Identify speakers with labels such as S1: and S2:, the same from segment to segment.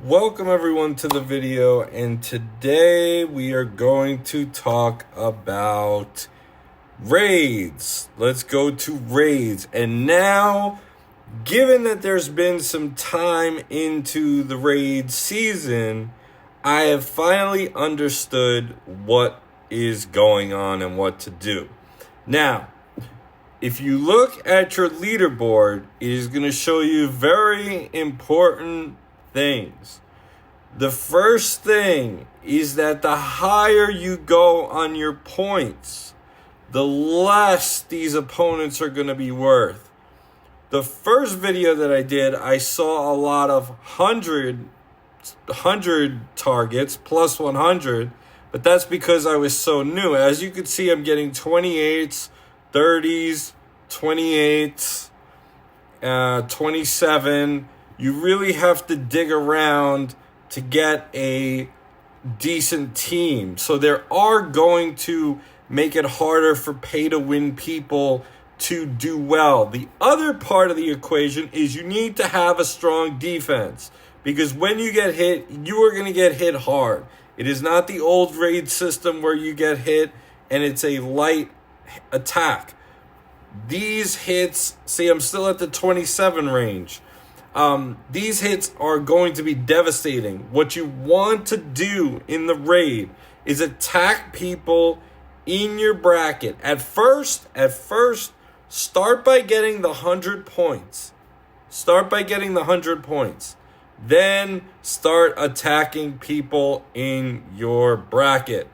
S1: Welcome everyone to the video, and today we are going to talk about raids. Let's go to raids. And now, given that there's been some time into the raid season, I have finally understood what is going on and what to do. Now, if you look at your leaderboard, it is going to show you very important things. The first thing is that the higher you go on your points, the less these opponents are going to be worth. The first video that I did, I saw a lot of 100 targets, plus 100, but that's because I was so new. As you can see, I'm getting 28s, 30s, 28s, 27. You really have to dig around to get a decent team. So there are going to make it harder for pay-to-win people to do well. The other part of the equation is you need to have a strong defense, because when you get hit, you are going to get hit hard. It is not the old raid system where you get hit and it's a light attack. These hits, see, I'm still at the 27 range. These hits are going to be devastating. What you want to do in the raid is attack people in your bracket. At first, start by getting the 100 points. Then start attacking people in your bracket.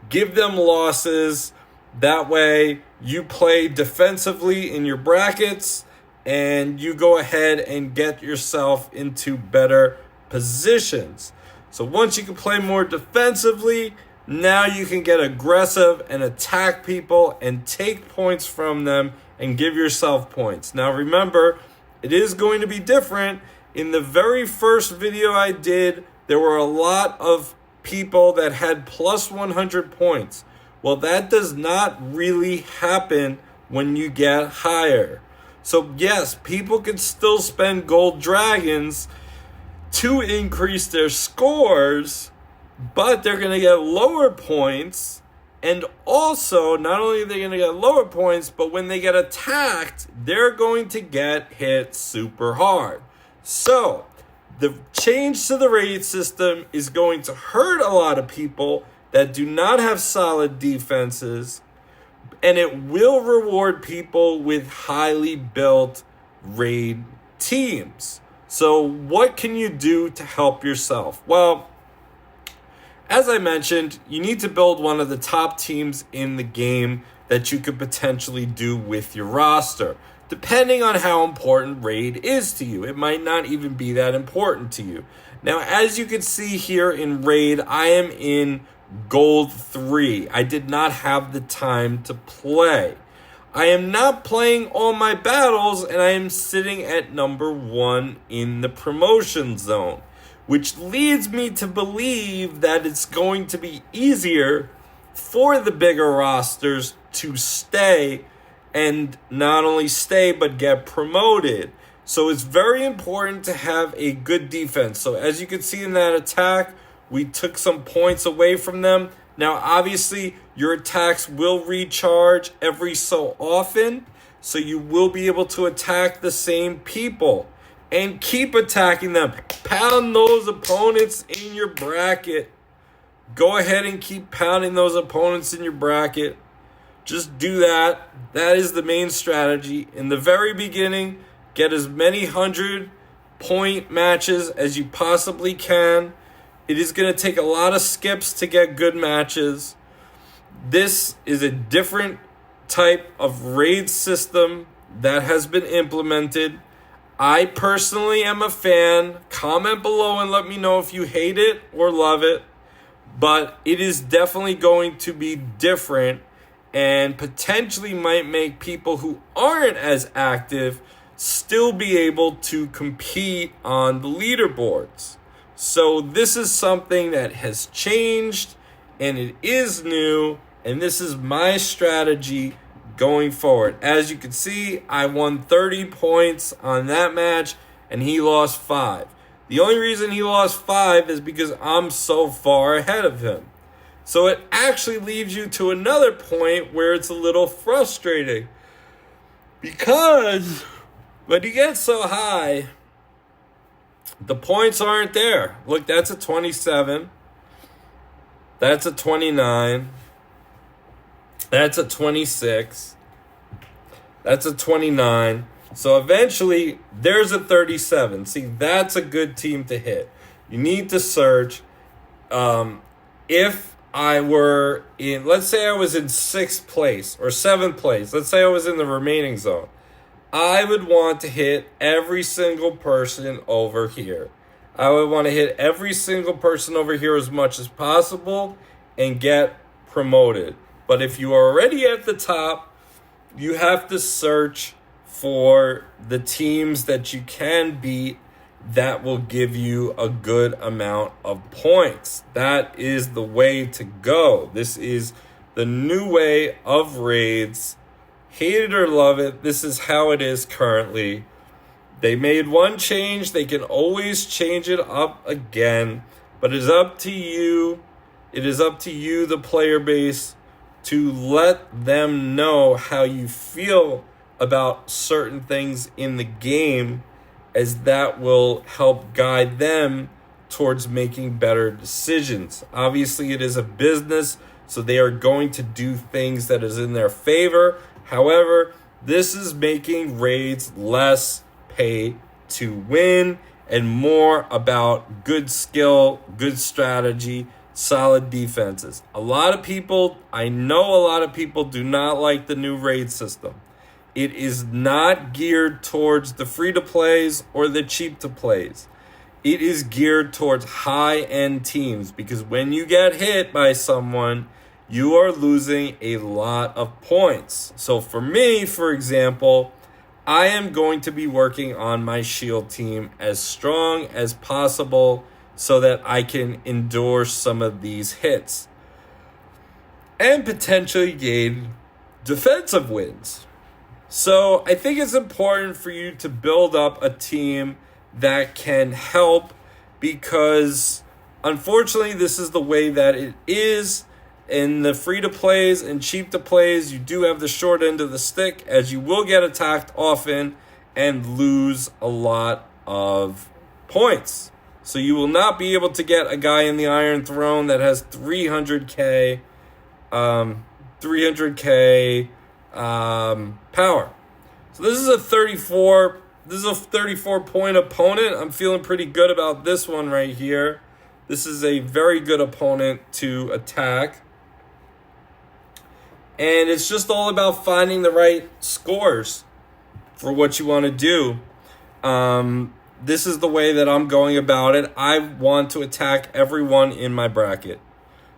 S1: Give them losses. That way you play defensively in your brackets and you go ahead and get yourself into better positions. So once you can play more defensively, now you can get aggressive and attack people and take points from them and give yourself points. Now remember, it is going to be different. In the very first video I did, there were a lot of people that had plus 100 points. Well, that does not really happen when you get higher. So yes, people can still spend gold dragons to increase their scores, but they're going to get lower points. And also, not only are they going to get lower points, but when they get attacked, they're going to get hit super hard. So the change to the raid system is going to hurt a lot of people that do not have solid defenses, and it will reward people with highly built raid teams. So what can you do to help yourself? Well, as I mentioned, you need to build one of the top teams in the game that you could potentially do with your roster. Depending on how important raid is to you, it might not even be that important to you. Now, as you can see here in raid, I am in Gold 3. I did not have the time to play. I am not playing all my battles, and I am sitting at number 1 in the promotion zone, which leads me to believe that it's going to be easier for the bigger rosters to stay, and not only stay, but get promoted. So it's very important to have a good defense. So as you can see in that attack, we took some points away from them. Now, obviously, your attacks will recharge every so often, so you will be able to attack the same people. And keep attacking them. Pound those opponents in your bracket. Go ahead and keep pounding those opponents in your bracket. Just do that. That is the main strategy. In the very beginning, get as many 100-point matches as you possibly can. It is going to take a lot of skips to get good matches. This is a different type of raid system that has been implemented. I personally am a fan. Comment below and let me know if you hate it or love it. But it is definitely going to be different and potentially might make people who aren't as active still be able to compete on the leaderboards. So this is something that has changed, and it is new, and this is my strategy going forward. As you can see, I won 30 points on that match, and he lost 5. The only reason he lost 5 is because I'm so far ahead of him. So it actually leads you to another point where it's a little frustrating. Because when you get so high, the points aren't there. Look, that's a 27. That's a 29. That's a 26. That's a 29. So eventually, there's a 37. See, that's a good team to hit. You need to search. If I were in, let's say I was in 6th place or 7th place. Let's say I was in the remaining zone. I would want to hit every single person over here. I would want to hit every single person over here as much as possible and get promoted. But if you are already at the top, you have to search for the teams that you can beat that will give you a good amount of points. That is the way to go. This is the new way of raids. Hate it or love it, this is how it is currently. They made one change. They can always change it up again. But it is up to you. It is up to you, the player base, to let them know how you feel about certain things in the game, as that will help guide them towards making better decisions. Obviously, it is a business, so they are going to do things that is in their favor. However, this is making raids less pay to win and more about good skill, good strategy, solid defenses. I know a lot of people do not like the new raid system. It is not geared towards the free-to-plays or the cheap-to-plays. It is geared towards high-end teams, because when you get hit by someone, you are losing a lot of points. So for me, for example, I am going to be working on my shield team as strong as possible so that I can endure some of these hits and potentially gain defensive wins. So I think it's important for you to build up a team that can help, because unfortunately this is the way that it is. In the free-to-plays and cheap-to-plays, you do have the short end of the stick, as you will get attacked often and lose a lot of points. So you will not be able to get a guy in the Iron Throne that has 300k power. So this is a 34 point opponent. I'm feeling pretty good about this one right here. This is a very good opponent to attack. And it's just all about finding the right scores for what you want to do. This is the way that I'm going about it. I want to attack everyone in my bracket.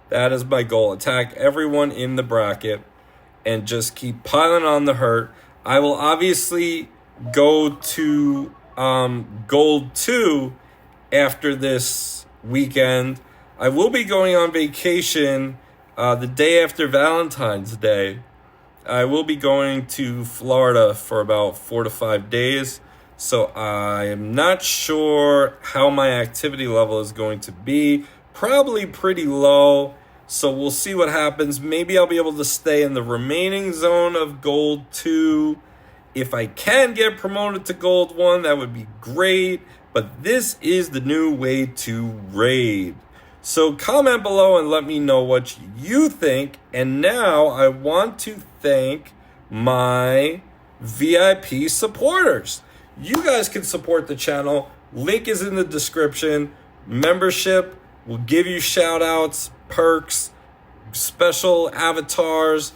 S1: That is my goal. Attack everyone in the bracket and just keep piling on the hurt. I will obviously go to Gold 2 after this weekend. I will be going on vacation the day after Valentine's Day. I will be going to Florida for about 4 to 5 days. So I am not sure how my activity level is going to be. Probably pretty low. So we'll see what happens. Maybe I'll be able to stay in the remaining zone of Gold 2. If I can get promoted to Gold 1, that would be great. But this is the new way to raid. So comment below and let me know what you think. And now I want to thank my VIP supporters. You guys can support the channel. Link is in the description. Membership will give you shout outs, perks, special avatars,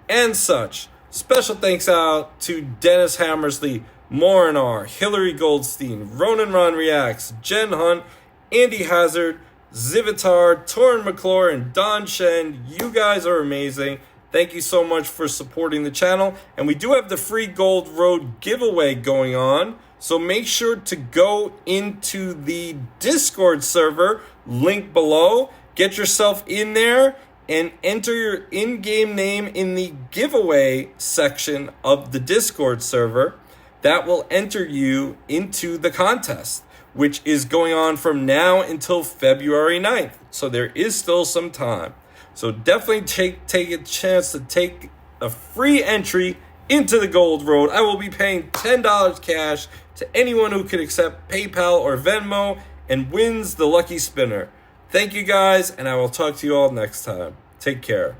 S1: and such. Special thanks out to Dennis Hammersley, Morinar, Hillary Goldstein, Ronan Ron Reacts, Jen Hunt, Andy Hazard, Zivitar, Torin McClure, and Don Shen. You guys are amazing. Thank you so much for supporting the channel. And we do have the free Gold Road giveaway going on. So make sure to go into the Discord server, link below. Get yourself in there and enter your in-game name in the giveaway section of the Discord server. That will enter you into the contest. which is going on from now until February 9th. So there is still some time. So definitely take a chance to take a free entry into the Gold Road. I will be paying $10 cash to anyone who can accept PayPal or Venmo and wins the lucky spinner. Thank you guys, and I will talk to you all next time. Take care.